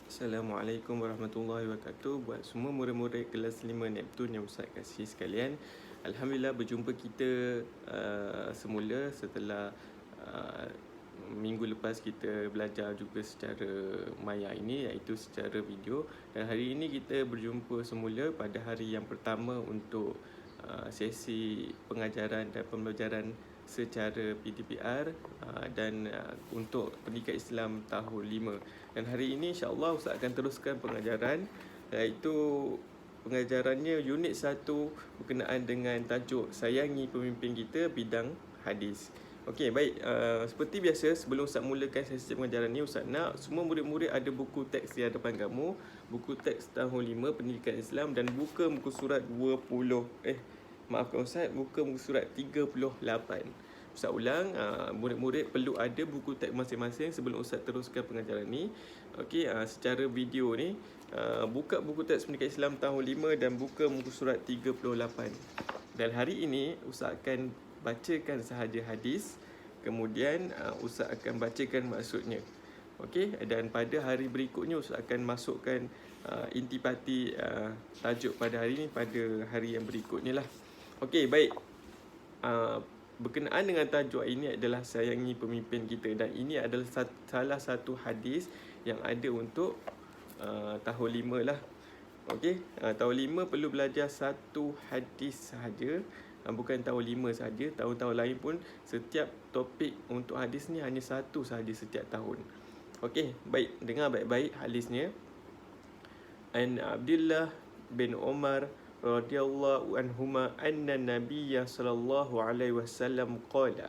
Assalamualaikum warahmatullahi wabarakatuh. Buat semua murid-murid kelas 5 Neptun yang Ustaz kasih sekalian, Alhamdulillah berjumpa kita semula setelah minggu lepas kita belajar juga secara maya ini, iaitu secara video. Dan hari ini kita berjumpa semula pada hari yang pertama untuk sesi pengajaran dan pembelajaran secara PDPR dan untuk pendidikan Islam tahun 5. Dan hari ini insya-Allah Ustaz akan teruskan pengajaran, iaitu pengajarannya unit 1 berkenaan dengan tajuk Sayangi Pemimpin Kita bidang hadis. Okey, baik, seperti biasa sebelum Ustaz mulakan sesi pengajaran ni, Ustaz nak semua murid-murid ada buku teks di hadapan kamu, buku teks tahun 5 pendidikan Islam, dan buka muka surat 20 maafkan Ustaz, buka muka surat 38. Ustaz ulang, murid-murid perlu ada buku teks masing-masing sebelum Ustaz teruskan pengajaran ni. Okey, secara video ni, buka buku teks pendidikan Islam tahun 5 dan buka muka surat 38. Dan hari ini Ustaz akan bacakan sahaja hadis, kemudian Ustaz akan bacakan maksudnya. Okey, dan pada hari berikutnya Ustaz akan masukkan intipati tajuk pada hari ini pada hari yang berikutnya lah. Okey, baik. Berkenaan dengan tajuk ini adalah Sayangi Pemimpin Kita, dan ini adalah salah satu hadis yang ada untuk tahun 5 lah. Okey, tahun 5 perlu belajar satu hadis sahaja, bukan tahun 5 sahaja. Tahun-tahun lain pun setiap topik untuk hadis ni hanya satu sahaja setiap tahun. Okey, baik, dengar baik-baik hadisnya. An Abdullah bin Umar radhiyallahu anhuma anna Nabiyya sallallahu alaihi wasallam qala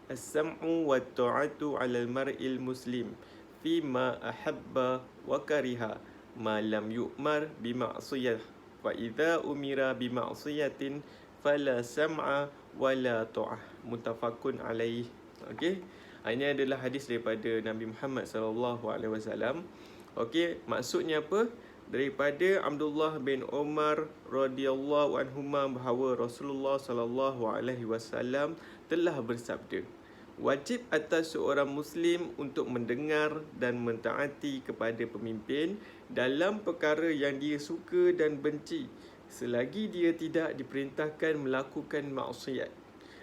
as-sam'u wa ta'atu 'ala al-mar'il muslim fima ahabba wa kariha ma lam yu'mar bi ma'siyah wa idza umira bi ma'siyatin fala sam'a wa la ta'ah, muttafaqun alaih. Okey, ini adalah hadis daripada Nabi Muhammad sallallahu alaihi wasallam. Okey, maksudnya apa? Daripada Abdullah bin Umar radhiyallahu anhuma bahawa Rasulullah sallallahu alaihi wasallam telah bersabda, wajib atas seorang muslim untuk mendengar dan mentaati kepada pemimpin dalam perkara yang dia suka dan benci, selagi dia tidak diperintahkan melakukan maksiat.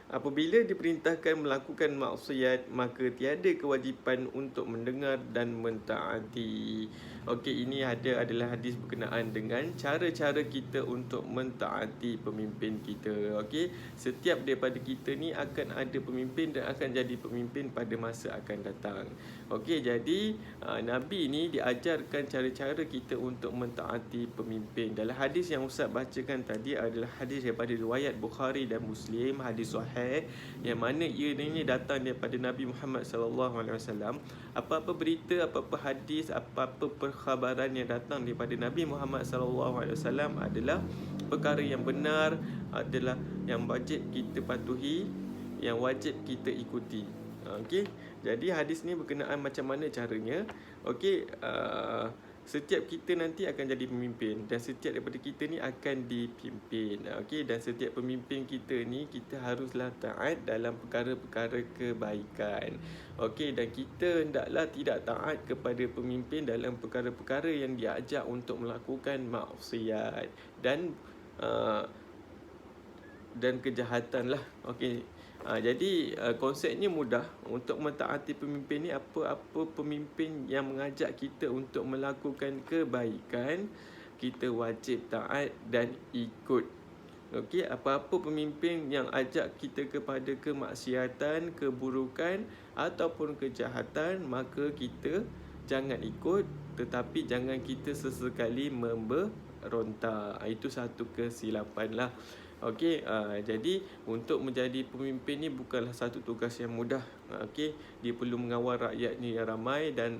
Apabila diperintahkan melakukan maksiat, maka tiada kewajipan untuk mendengar dan mentaati. Okey, ini adalah hadis berkenaan dengan cara-cara kita untuk mentaati pemimpin kita. Okey, setiap daripada kita ni akan ada pemimpin dan akan jadi pemimpin pada masa akan datang. Okey, jadi Nabi ni diajarkan cara-cara kita untuk mentaati pemimpin. Dalam hadis yang Ustaz bacakan tadi adalah hadis daripada riwayat Bukhari dan Muslim, hadis sahih, yang mana ia ini datang daripada Nabi Muhammad sallallahu alaihi wasallam. Apa-apa berita, apa-apa hadis, apa-apa perkhabaran yang datang daripada Nabi Muhammad sallallahu alaihi wasallam adalah perkara yang benar, adalah yang wajib kita patuhi, yang wajib kita ikuti. Okey, jadi hadis ni berkenaan macam mana caranya. Okey, setiap kita nanti akan jadi pemimpin, dan setiap daripada kita ni akan dipimpin. Okey, dan setiap pemimpin kita ni kita haruslah taat dalam perkara-perkara kebaikan. Okey, dan kita hendaklah tidak taat kepada pemimpin dalam perkara-perkara yang diajak untuk melakukan maksiat dan kejahatan lah. Okey, jadi konsepnya mudah. Untuk mentaati pemimpin ni, apa-apa pemimpin yang mengajak kita untuk melakukan kebaikan, kita wajib taat dan ikut. Okey, apa-apa pemimpin yang ajak kita kepada kemaksiatan, keburukan ataupun kejahatan, maka kita jangan ikut, tetapi jangan kita sesekali memberontak. Itu satu kesilapan lah. Okey, jadi untuk menjadi pemimpin ni bukanlah satu tugas yang mudah. Okey, dia perlu mengawal rakyatnya yang ramai, dan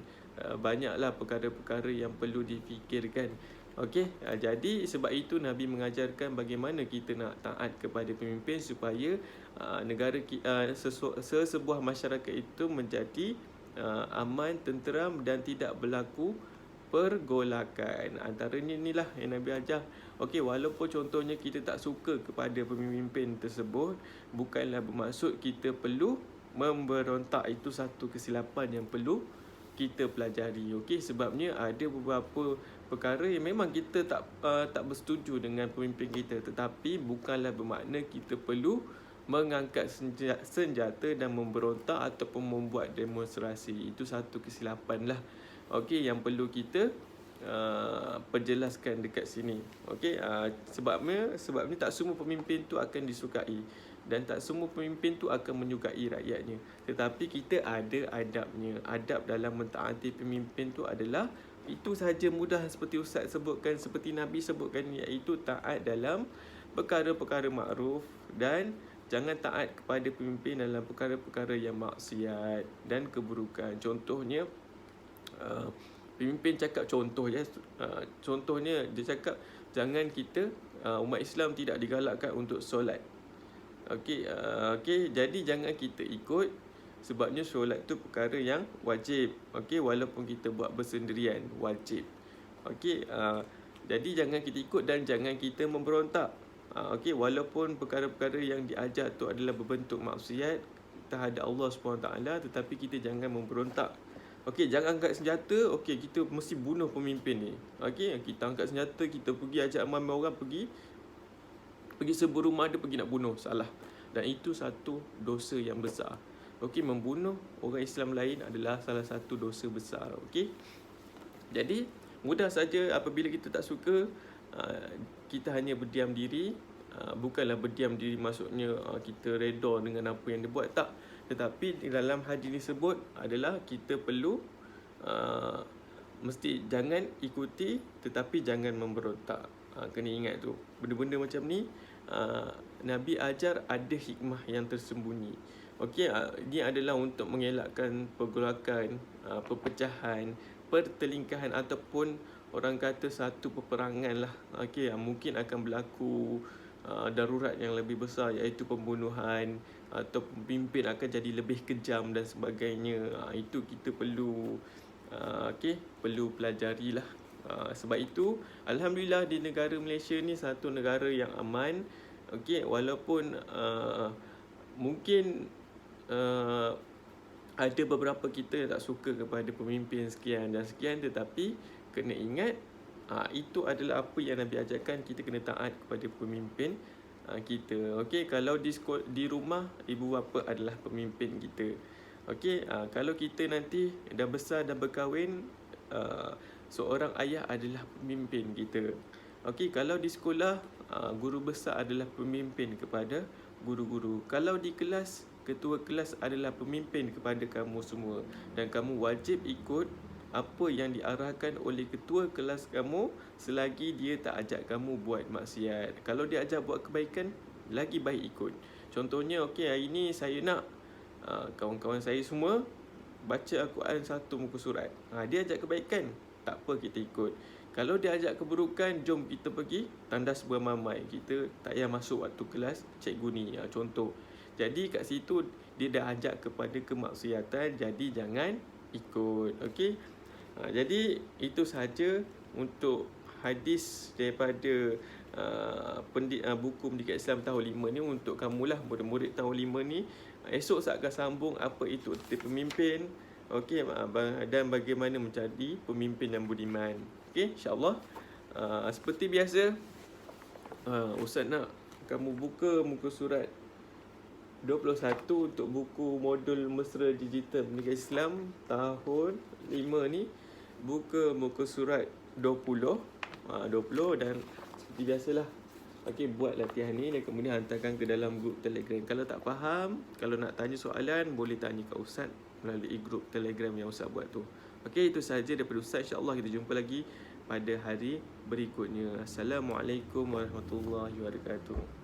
banyaklah perkara-perkara yang perlu difikirkan. Okey, jadi sebab itu Nabi mengajarkan bagaimana kita nak taat kepada pemimpin supaya negara sebuah masyarakat itu menjadi aman, tenteram dan tidak berlaku pergolakan. Antaranya inilah yang Nabi ajar. Okey, walaupun contohnya kita tak suka kepada pemimpin tersebut, bukanlah bermaksud kita perlu memberontak. Itu satu kesilapan yang perlu kita pelajari. Okey, sebabnya ada beberapa perkara yang memang kita tak bersetuju dengan pemimpin kita, tetapi bukanlah bermakna kita perlu mengangkat senjata dan memberontak ataupun membuat demonstrasi. Itu satu kesilapan lah. Okey, yang perlu kita perjelaskan dekat sini. Okey, sebabnya tak semua pemimpin tu akan disukai dan tak semua pemimpin tu akan menyukai rakyatnya. Tetapi kita ada adabnya. Adab dalam mentaati pemimpin tu adalah itu sahaja mudah seperti Ustaz sebutkan, seperti Nabi sebutkan, iaitu taat dalam perkara-perkara makruf dan jangan taat kepada pemimpin dalam perkara-perkara yang maksiat dan keburukan. Contohnya pemimpin cakap contohnya dia cakap jangan kita umat Islam tidak digalakkan untuk solat. Okey, jadi jangan kita ikut, sebabnya solat tu perkara yang wajib. Okey, walaupun kita buat bersendirian, wajib. Okey, jadi jangan kita ikut dan jangan kita memberontak. Okey, walaupun perkara-perkara yang diajar tu adalah berbentuk maksiat terhadap Allah SWT, tetapi kita jangan memberontak. Okey, jangan angkat senjata. Okey, kita mesti bunuh pemimpin ni. Okey, kita angkat senjata, kita pergi ajak ramai orang pergi sebelum rumah dia pergi nak bunuh. Salah. Dan itu satu dosa yang besar. Okey, membunuh orang Islam lain adalah salah satu dosa besar. Okey. Jadi, mudah saja apabila kita tak suka, kita hanya berdiam diri. Bukanlah berdiam diri maksudnya kita reda dengan apa yang dia buat, tak. Tetapi di dalam hadis disebut adalah kita perlu mesti jangan ikuti tetapi jangan memberontak. Kena ingat tu. Benda-benda macam ni Nabi ajar ada hikmah yang tersembunyi. Okey, ini adalah untuk mengelakkan pergolakan, perpecahan, pertelingkahan ataupun orang kata satu peperangan lah. Okey, mungkin akan berlaku darurat yang lebih besar, iaitu pembunuhan atau pemimpin akan jadi lebih kejam dan sebagainya. Itu kita perlu perlu pelajarilah. Sebab itu alhamdulillah di negara Malaysia ni satu negara yang aman. Okey, walaupun mungkin ada beberapa kita yang tak suka kepada pemimpin sekian dan sekian, tetapi kena ingat itu adalah apa yang Nabi ajarkan, kita kena taat kepada pemimpin kita. Okey, kalau di rumah ibu bapa adalah pemimpin kita. Okey, kalau kita nanti dah besar dan berkahwin, seorang ayah adalah pemimpin kita. Okey, kalau di sekolah, guru besar adalah pemimpin kepada guru-guru. Kalau di kelas, ketua kelas adalah pemimpin kepada kamu semua. Dan kamu wajib ikut apa yang diarahkan oleh ketua kelas kamu selagi dia tak ajak kamu buat maksiat. Kalau dia ajak buat kebaikan, lagi baik ikut. Contohnya, okey, hari ni saya nak kawan-kawan saya semua baca Al-Quran 1 muka surat. Dia ajak kebaikan, tak apa, kita ikut. Kalau dia ajak keburukan, jom kita pergi tandas beramai-ramai. Kita tak payah masuk waktu kelas cikgu ni. Contoh. Jadi kat situ dia dah ajak kepada kemaksiatan, jadi jangan ikut. Okey. Jadi itu sahaja untuk hadis daripada buku Pendidikan Islam tahun 5 ni untuk kamulah murid-murid tahun 5 ni. Esok saya akan sambung apa itu erti pemimpin. Okey, dan bagaimana menjadi pemimpin yang budiman. Okey, insya-Allah. Seperti biasa, Ustaz nak kamu buka muka surat 21 untuk buku modul Mesra Digital Pendidikan Islam tahun 5 ni. Buka muka surat 20 dan seperti biasalah, okey, buat latihan ni dan kemudian hantarkan ke dalam grup Telegram. Kalau tak faham, kalau nak tanya soalan, boleh tanya kat Ustaz melalui grup Telegram yang Ustaz buat tu. Okey, itu sahaja daripada Ustaz. InsyaAllah kita jumpa lagi pada hari berikutnya. Assalamualaikum warahmatullahi wabarakatuh.